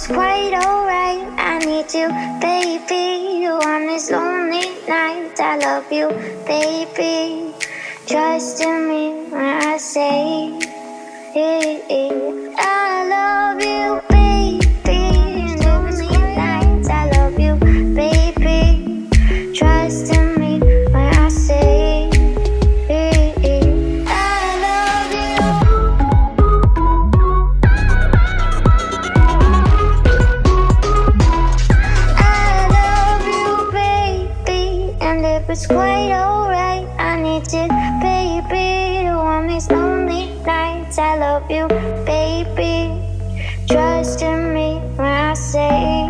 it's quite alright. I need you, baby. You on this lonely night. I love you, baby. Trust in me when I say I love you, baby. Lonely nights. I love you, baby. Trust in me when I say I love you. I love you, baby. And if it's quite alright, I need you, baby. To warm these lonely nights. I love you, baby. Trust in me when I say